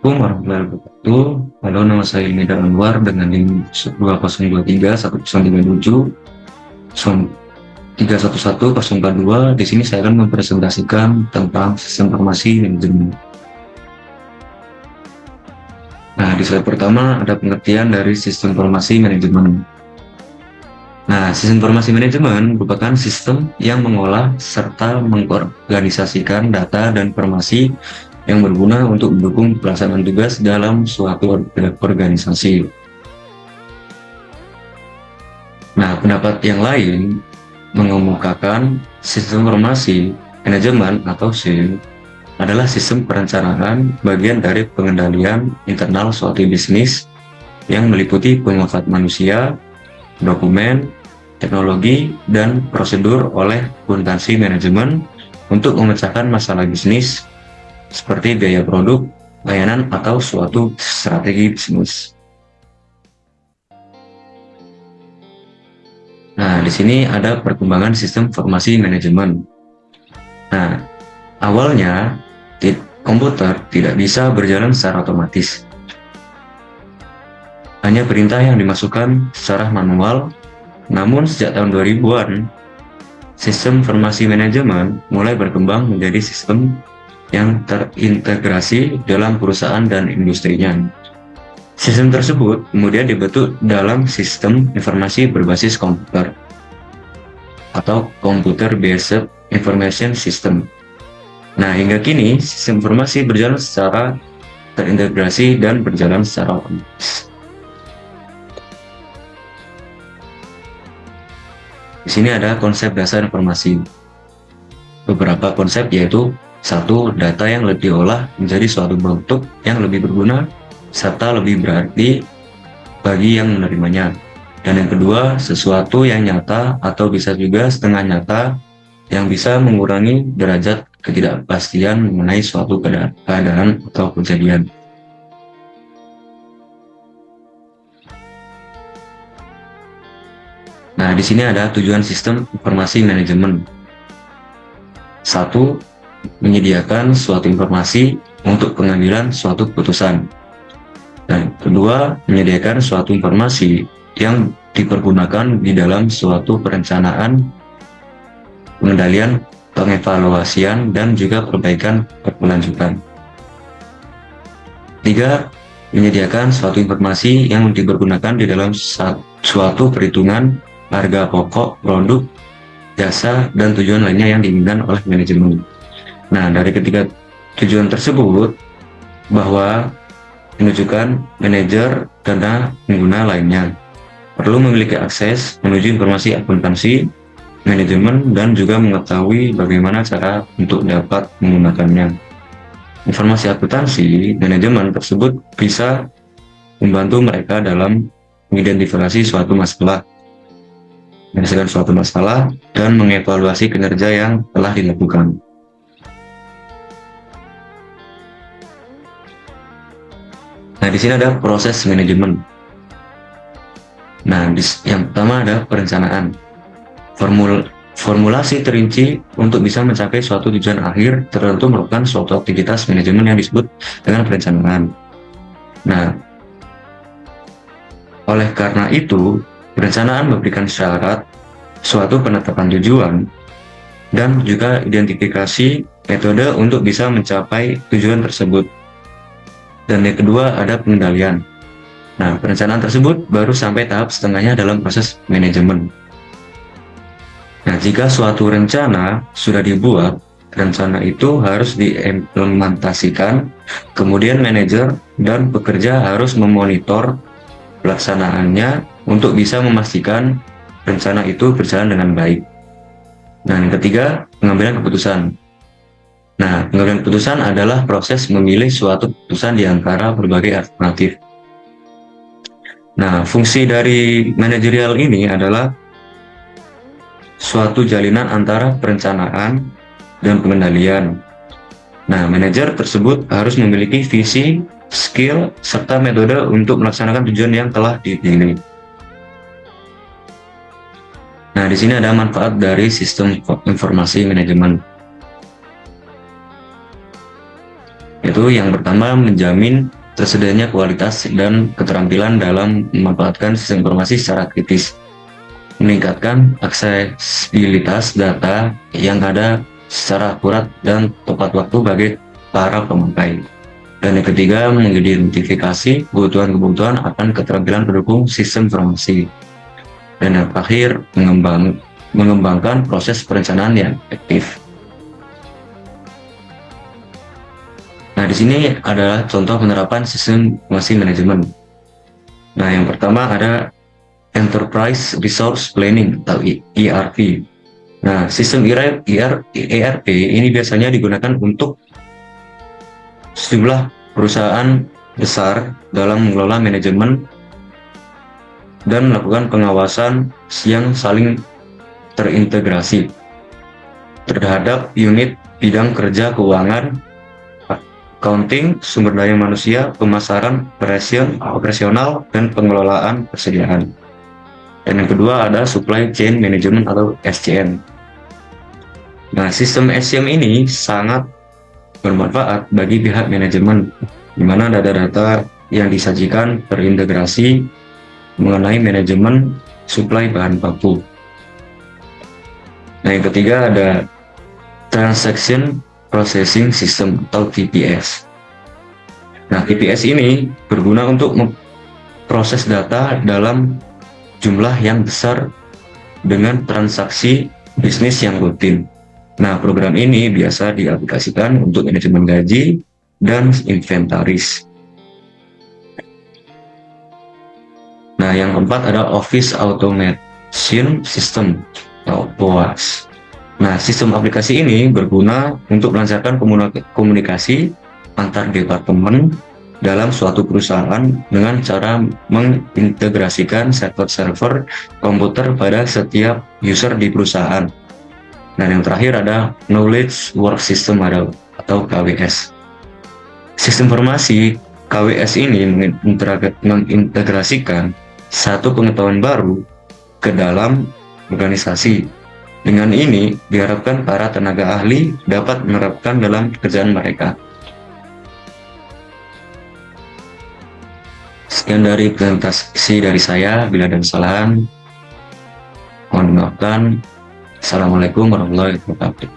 Assalamualaikum warahmatullahi wabarakatuh. Halo, nama saya Nida Anwar dengan NIM 2023 1037 311042. Di sini saya akan mempresentasikan tentang sistem informasi manajemen. Nah, di slide pertama ada pengertian dari sistem informasi manajemen. Nah, sistem informasi manajemen merupakan sistem yang mengolah serta mengorganisasikan data dan informasi yang berguna untuk mendukung pelaksanaan tugas dalam suatu organisasi. Nah, pendapat yang lain mengemukakan sistem informasi manajemen atau SIM adalah sistem perencanaan bagian dari pengendalian internal suatu bisnis yang meliputi pemanfaat manusia, dokumen, teknologi, dan prosedur oleh akuntansi manajemen untuk memecahkan masalah bisnis seperti biaya produk, layanan, atau suatu strategi bisnis. Nah, di sini ada perkembangan sistem informasi manajemen. Nah, awalnya komputer tidak bisa berjalan secara otomatis. Hanya perintah yang dimasukkan secara manual. Namun sejak tahun 2000-an, sistem informasi manajemen mulai berkembang menjadi sistem yang terintegrasi dalam perusahaan dan industrinya. Sistem tersebut kemudian dibentuk dalam sistem informasi berbasis komputer atau Computer Based Information System. Nah, hingga kini sistem informasi berjalan secara terintegrasi dan berjalan secara otomatis. Di sini ada konsep dasar informasi. Beberapa konsep yaitu: 1. Data yang diolah menjadi suatu bentuk yang lebih berguna serta lebih berarti bagi yang menerimanya. Dan yang kedua, sesuatu yang nyata atau bisa juga setengah nyata yang bisa mengurangi derajat ketidakpastian mengenai suatu keadaan atau kejadian. Nah, di sini ada tujuan sistem informasi manajemen. 1. Menyediakan suatu informasi untuk pengambilan suatu keputusan. Dan kedua, menyediakan suatu informasi yang dipergunakan di dalam suatu perencanaan, pengendalian, pengevaluasian, dan juga perbaikan berkelanjutan. 3. Menyediakan suatu informasi yang dipergunakan di dalam suatu perhitungan harga pokok, produk, jasa, dan tujuan lainnya yang diinginkan oleh manajemen. Nah, dari ketiga tujuan tersebut, bahwa menunjukkan manajer dan pengguna lainnya perlu memiliki akses menuju informasi akuntansi manajemen dan juga mengetahui bagaimana cara untuk dapat menggunakannya. Informasi akuntansi manajemen tersebut bisa membantu mereka dalam mengidentifikasi suatu masalah, menyelesaikan suatu masalah, dan mengevaluasi kinerja yang telah dilakukan. Nah, di sini ada proses manajemen. Nah, yang pertama ada perencanaan. Formulasi terinci untuk bisa mencapai suatu tujuan akhir tertentu merupakan suatu aktivitas manajemen yang disebut dengan perencanaan. Nah, oleh karena itu, perencanaan memberikan syarat, suatu penetapan tujuan, dan juga identifikasi metode untuk bisa mencapai tujuan tersebut. Dan yang kedua ada pengendalian. Nah, perencanaan tersebut baru sampai tahap setengahnya dalam proses manajemen. Nah, jika suatu rencana sudah dibuat, rencana itu harus diimplementasikan, kemudian manajer dan pekerja harus memonitor pelaksanaannya untuk bisa memastikan rencana itu berjalan dengan baik. Nah, yang ketiga, pengambilan keputusan. Nah, pengambilan keputusan adalah proses memilih suatu keputusan di antara berbagai alternatif. Nah, fungsi dari manajerial ini adalah suatu jalinan antara perencanaan dan pengendalian. Nah, manajer tersebut harus memiliki visi, skill, serta metode untuk melaksanakan tujuan yang telah dipilih. Nah, di sini ada manfaat dari sistem informasi manajemen. Itu yang pertama, menjamin tersedianya kualitas dan keterampilan dalam memanfaatkan sistem informasi secara kritis, meningkatkan aksesibilitas data yang ada secara akurat dan tepat waktu bagi para pemakai. Dan yang ketiga, mengidentifikasi kebutuhan-kebutuhan akan keterampilan pendukung sistem informasi. Dan yang terakhir, mengembangkan proses perencanaan yang efektif. Nah, di sini adalah contoh penerapan sistem informasi manajemen. Nah, yang pertama ada Enterprise Resource Planning atau ERP. Nah, sistem ERP ini biasanya digunakan untuk sejumlah perusahaan besar dalam mengelola manajemen dan melakukan pengawasan yang saling terintegrasi terhadap unit bidang kerja keuangan, accounting, sumber daya manusia, pemasaran, operasional, dan pengelolaan persediaan. Dan yang kedua ada Supply Chain Management atau SCM. Nah, sistem SCM ini sangat bermanfaat bagi pihak manajemen, di mana data-data yang disajikan terintegrasi mengenai manajemen suplai bahan baku. Nah, yang ketiga ada Transaction Processing System atau TPS. Nah, TPS ini berguna untuk memproses data dalam jumlah yang besar dengan transaksi bisnis yang rutin. Nah, program ini biasa diaplikasikan untuk manajemen gaji dan inventaris. Nah, yang keempat ada Office Automation System atau BOAS. Nah, sistem aplikasi ini berguna untuk melancarkan komunikasi antar departemen dalam suatu perusahaan dengan cara mengintegrasikan server-server komputer pada setiap user di perusahaan. Dan yang terakhir ada Knowledge Work System atau KWS. Sistem informasi KWS ini mengintegrasikan satu pengetahuan baru ke dalam organisasi. Dengan ini diharapkan para tenaga ahli dapat menerapkan dalam pekerjaan mereka. Sekian dari presentasi dari saya. Bila ada kesalahan, mohon dimaafkan. Assalamualaikum warahmatullahi wabarakatuh.